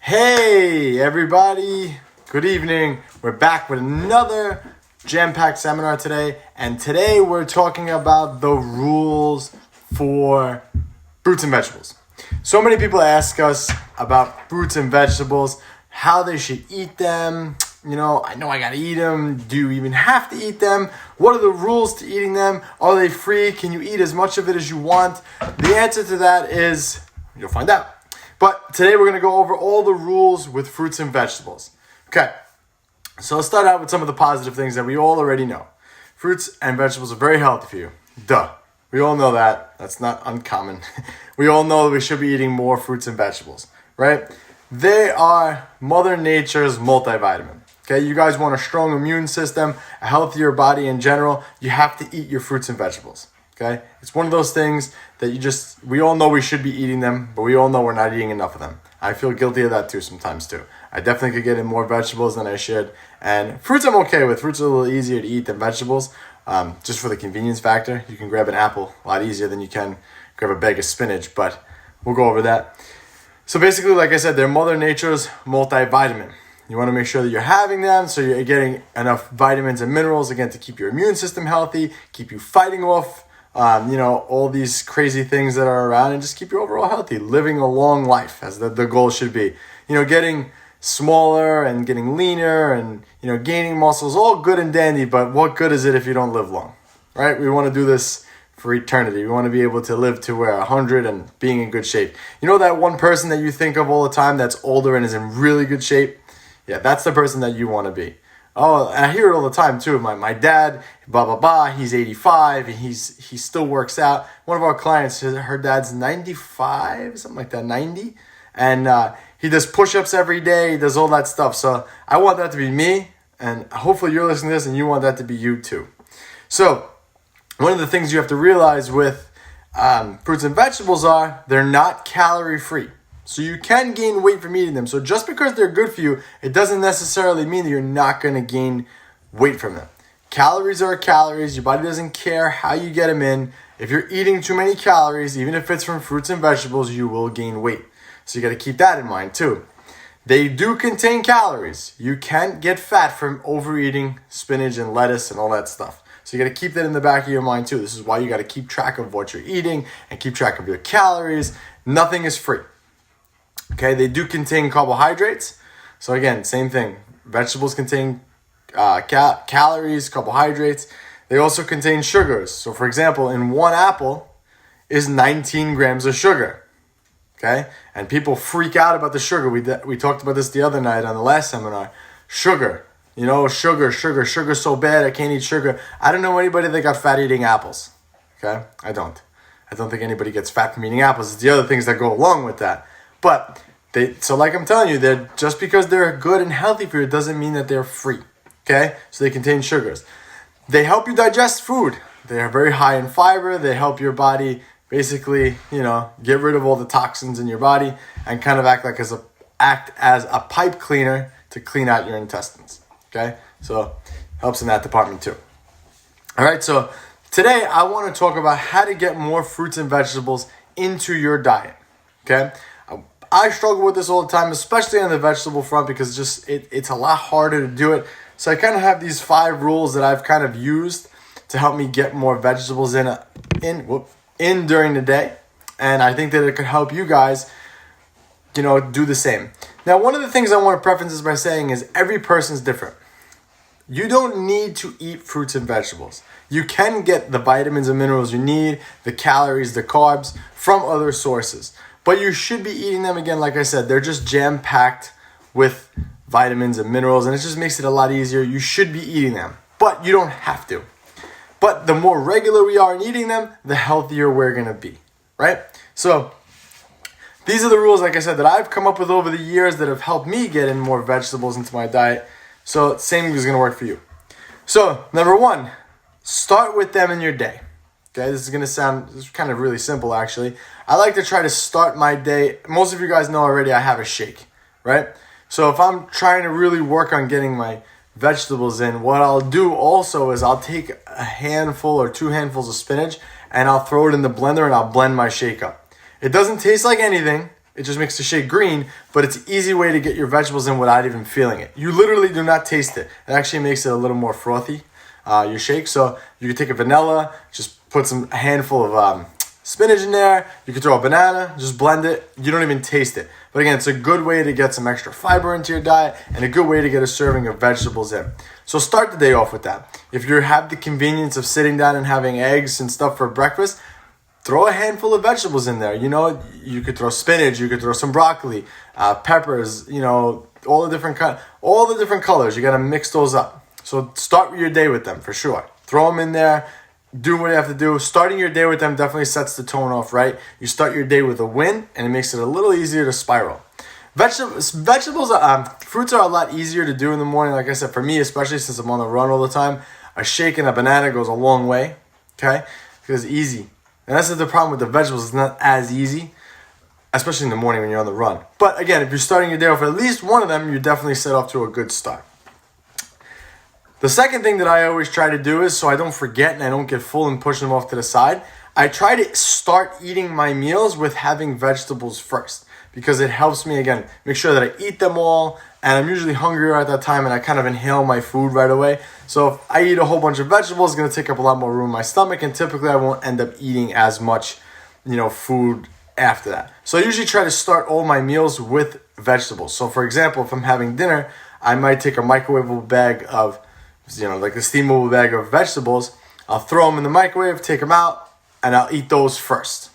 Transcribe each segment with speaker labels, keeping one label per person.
Speaker 1: Hey everybody, good evening. We're back with another jam-packed seminar today, and today we're talking about the rules for fruits and vegetables. So many people ask us about fruits and vegetables, how they should eat them. I know I gotta eat them. Do you even have to eat them? What are the rules to eating them? Are they free? Can you eat as much of it as you want? The answer to that is, you'll find out. But today we're going to go over all the rules with fruits and vegetables. Okay, so let's start out with some of the positive things that we all already know. Fruits and vegetables are very healthy for you. Duh. We all know that. That's not uncommon. We all know that we should be eating more fruits and vegetables, right? They are Mother Nature's multivitamin. Okay, you guys want a strong immune system, a healthier body in general, you have to eat your fruits and vegetables. Okay, it's one of those things that we all know we should be eating them, but we all know we're not eating enough of them. I feel guilty of that too sometimes too. I definitely could get in more vegetables than I should. And fruits I'm okay with. Fruits are a little easier to eat than vegetables, just for the convenience factor. You can grab an apple a lot easier than you can grab a bag of spinach, but we'll go over that. So basically, like I said, they're Mother Nature's multivitamin. You want to make sure that you're having them so you're getting enough vitamins and minerals, again, to keep your immune system healthy, keep you fighting off all these crazy things that are around, and just keep you overall healthy, living a long life as the goal should be. Getting smaller and getting leaner and, gaining muscles, all good and dandy, but what good is it if you don't live long, right? We want to do this for eternity. We want to be able to live to where 100 and being in good shape. That one person that you think of all the time that's older and is in really good shape? Yeah, that's the person that you want to be. Oh, and I hear it all the time too. My dad, blah, blah, blah, he's 85 and he still works out. One of our clients, her dad's 95, something like that, 90. And he does push-ups every day, he does all that stuff. So I want that to be me, and hopefully you're listening to this and you want that to be you too. So one of the things you have to realize with fruits and vegetables are they're not calorie-free. So you can gain weight from eating them. So just because they're good for you, it doesn't necessarily mean that you're not going to gain weight from them. Calories are calories. Your body doesn't care how you get them in. If you're eating too many calories, even if it's from fruits and vegetables, you will gain weight. So you got to keep that in mind too. They do contain calories. You can't get fat from overeating spinach and lettuce and all that stuff. So you got to keep that in the back of your mind too. This is why you got to keep track of what you're eating and keep track of your calories. Nothing is free. Okay, they do contain carbohydrates. So again, same thing. Vegetables contain calories, carbohydrates. They also contain sugars. So for example, in one apple is 19 grams of sugar. Okay, and people freak out about the sugar. We talked about this the other night on the last seminar. Sugar, sugar's so bad I can't eat sugar. I don't know anybody that got fat eating apples. Okay, I don't think anybody gets fat from eating apples. It's the other things that go along with that. But like I'm telling you, they're just because they're good and healthy for you doesn't mean that they're free. Okay? So they contain sugars. They help you digest food. They are very high in fiber. They help your body basically, get rid of all the toxins in your body and kind of act as a pipe cleaner to clean out your intestines. Okay? So helps in that department too. All right, so today I want to talk about how to get more fruits and vegetables into your diet. Okay? I struggle with this all the time, especially on the vegetable front, because it's a lot harder to do it. So I kind of have these 5 rules that I've kind of used to help me get more vegetables in during the day. And I think that it could help you guys, do the same. Now, one of the things I want to preface this by saying is every person's different. You don't need to eat fruits and vegetables. You can get the vitamins and minerals you need, the calories, the carbs from other sources. But you should be eating them, again, like I said, they're just jam-packed with vitamins and minerals, and it just makes it a lot easier. You should be eating them, but you don't have to. But the more regular we are in eating them, the healthier we're going to be, right? So these are the rules, like I said, that I've come up with over the years that have helped me get in more vegetables into my diet. So same is going to work for you. So number 1, start with them in your day. Okay, this is going to sound kind of really simple, actually. I like to try to start my day. Most of you guys know already I have a shake, right? So if I'm trying to really work on getting my vegetables in, what I'll do also is I'll take a handful or 2 handfuls of spinach and I'll throw it in the blender and I'll blend my shake up. It doesn't taste like anything, it just makes the shake green, but it's an easy way to get your vegetables in without even feeling it. You literally do not taste it. It actually makes it a little more frothy, your shake. So you can take a vanilla, just put a handful of spinach in there. You can throw a banana, just blend it. You don't even taste it. But again, it's a good way to get some extra fiber into your diet and a good way to get a serving of vegetables in. So start the day off with that. If you have the convenience of sitting down and having eggs and stuff for breakfast, throw a handful of vegetables in there. You know, you could throw spinach, you could throw some broccoli, peppers, you know, all the different colors. You got to mix those up. So start your day with them for sure. Throw them in there. Do what you have to do. Starting your day with them definitely sets the tone off, right? You start your day with a win, and it makes it a little easier to spiral. Fruits are a lot easier to do in the morning. Like I said, for me, especially since I'm on the run all the time, a shake and a banana goes a long way, okay? Because it's easy. And that's the problem with the vegetables. It's not as easy, especially in the morning when you're on the run. But again, if you're starting your day off with at least one of them, you're definitely set off to a good start. The second thing that I always try to do is, so I don't forget and I don't get full and push them off to the side, I try to start eating my meals with having vegetables first. Because it helps me, again, make sure that I eat them all. And I'm usually hungrier at that time and I kind of inhale my food right away. So if I eat a whole bunch of vegetables, it's going to take up a lot more room in my stomach. And typically I won't end up eating as much, food after that. So I usually try to start all my meals with vegetables. So for example, if I'm having dinner, I might take a microwavable bag of, like a steamable bag of vegetables. I'll throw them in the microwave, take them out, and I'll eat those first.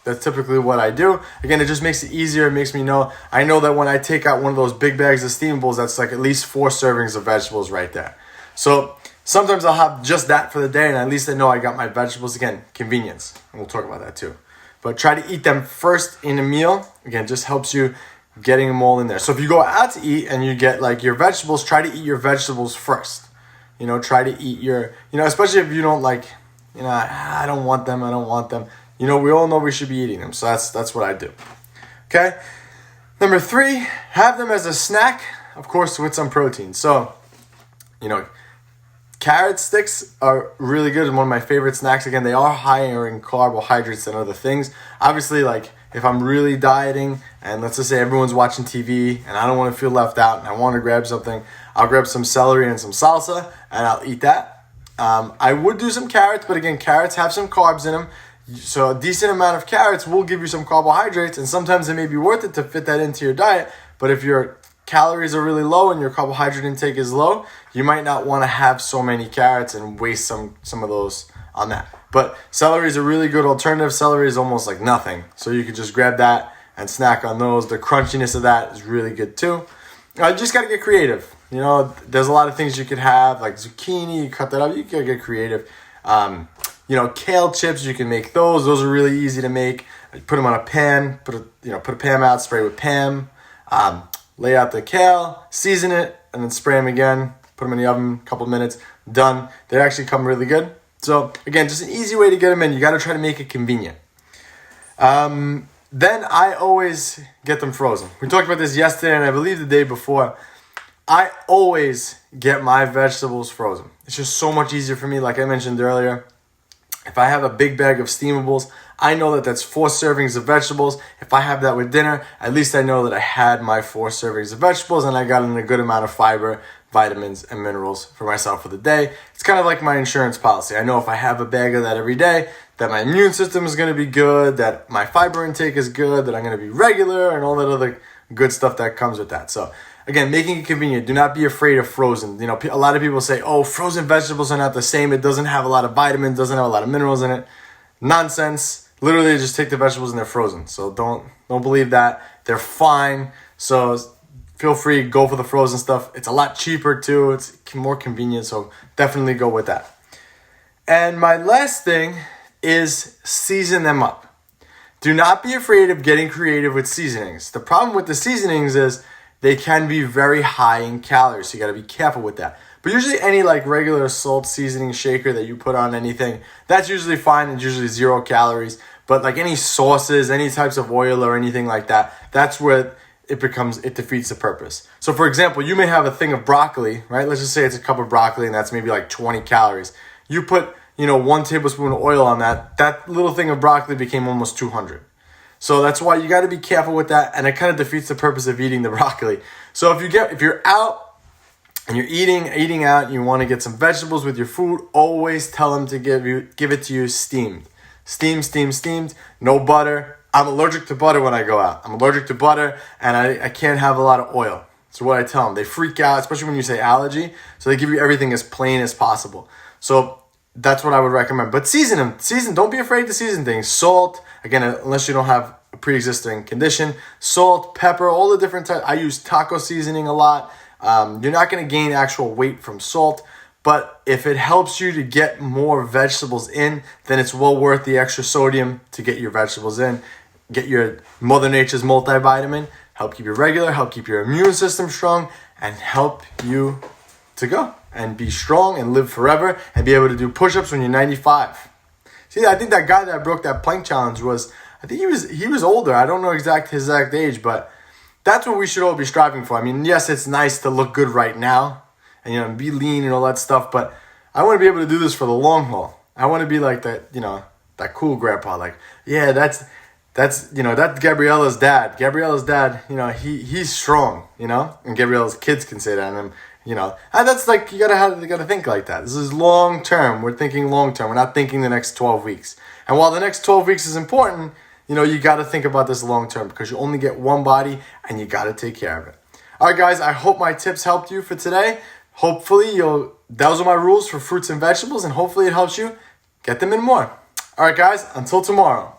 Speaker 1: That's typically what I do. Again, it just makes it easier. It makes me know. I know that when I take out one of those big bags of steamables, that's like at least 4 servings of vegetables right there. So sometimes I'll have just that for the day, and at least I know I got my vegetables. Again, convenience. And we'll talk about that too. But try to eat them first in a meal. Again, just helps you getting them all in there. So if you go out to eat and you get like your vegetables, try to eat your vegetables first. Try to eat your, especially if you don't like, I don't want them. We all know we should be eating them. So that's what I do. Okay. Number 3, have them as a snack, of course, with some protein. So, carrot sticks are really good and one of my favorite snacks. Again, they are higher in carbohydrates than other things. Obviously, like if I'm really dieting and let's just say everyone's watching TV and I don't want to feel left out and I want to grab something, I'll grab some celery and some salsa and I'll eat that. I would do some carrots, but again, carrots have some carbs in them. So a decent amount of carrots will give you some carbohydrates, and sometimes it may be worth it to fit that into your diet. But if your calories are really low and your carbohydrate intake is low, you might not want to have so many carrots and waste some of those on that. But celery is a really good alternative. Celery is almost like nothing. So you could just grab that and snack on those. The crunchiness of that is really good too. You just got to get creative. There's a lot of things you could have, like zucchini, you cut that up, you can get creative. Kale chips, you can make those. Those are really easy to make. Put them on a pan, put a Pam out, spray with Pam, lay out the kale, season it, and then spray them again. Put them in the oven, a couple of minutes, done. They actually come really good. So again, just an easy way to get them in. You got to try to make it convenient. Then I always get them frozen. We talked about this yesterday and I believe the day before. I always get my vegetables frozen. It's just so much easier for me. Like I mentioned earlier, if I have a big bag of steamables, I know that that's 4 servings of vegetables. If I have that with dinner, at least I know that I had my 4 servings of vegetables and I got in a good amount of fiber, vitamins, and minerals for myself for the day. It's kind of like my insurance policy. I know if I have a bag of that every day, that my immune system is going to be good, that my fiber intake is good, that I'm going to be regular, and all that other good stuff that comes with that. So again, making it convenient. Do not be afraid of frozen. A lot of people say, oh, frozen vegetables are not the same. It doesn't have a lot of vitamins, doesn't have a lot of minerals in it. Nonsense. Literally just take the vegetables and they're frozen. So don't believe that. They're fine. So feel free, go for the frozen stuff. It's a lot cheaper too. It's more convenient. So definitely go with that. And my last thing is season them up. Do not be afraid of getting creative with seasonings. The problem with the seasonings is they can be very high in calories, so you got to be careful with that. But usually any like regular salt seasoning shaker that you put on anything, that's usually fine. It's usually 0 calories. But like any sauces, any types of oil or anything like that, that's where it defeats the purpose. So for example, you may have a thing of broccoli, right? Let's just say it's a cup of broccoli and that's maybe like 20 calories. You put, 1 tablespoon of oil on that little thing of broccoli became almost 200. So that's why you got to be careful with that, and it kind of defeats the purpose of eating the broccoli. So if you're out and you're eating out, and you want to get some vegetables with your food, always tell them to give it to you steamed. Steamed, no butter. I'm allergic to butter when I go out. I'm allergic to butter, and I can't have a lot of oil. So what I tell them, they freak out, especially when you say allergy. So they give you everything as plain as possible. So that's what I would recommend. But season them. Don't be afraid to season things. Salt, again, unless you don't have a pre-existing condition. Salt, pepper, all the different types. I use taco seasoning a lot. You're not going to gain actual weight from salt. But if it helps you to get more vegetables in, then it's well worth the extra sodium to get your vegetables in. Get your Mother Nature's multivitamin. Help keep you regular, help keep your immune system strong, and help you to go and be strong and live forever and be able to do push-ups when you're 95. See, I think that guy that broke that plank challenge I think he was older. I don't know his exact age, but that's what we should all be striving for. I mean, yes, it's nice to look good right now and be lean and all that stuff, but I want to be able to do this for the long haul. I want to be like that, that cool grandpa. Like, yeah, that's Gabriella's dad. Gabriella's dad, he's strong, and Gabriella's kids can say that, and and that's like you gotta think like that. This is long term. We're thinking long term. We're not thinking the next 12 weeks. And while the next 12 weeks is important, you gotta think about this long term because you only get one body and you gotta take care of it. All right, guys. I hope my tips helped you for today. Hopefully, those are my rules for fruits and vegetables, and hopefully it helps you get them in more. All right, guys. Until tomorrow.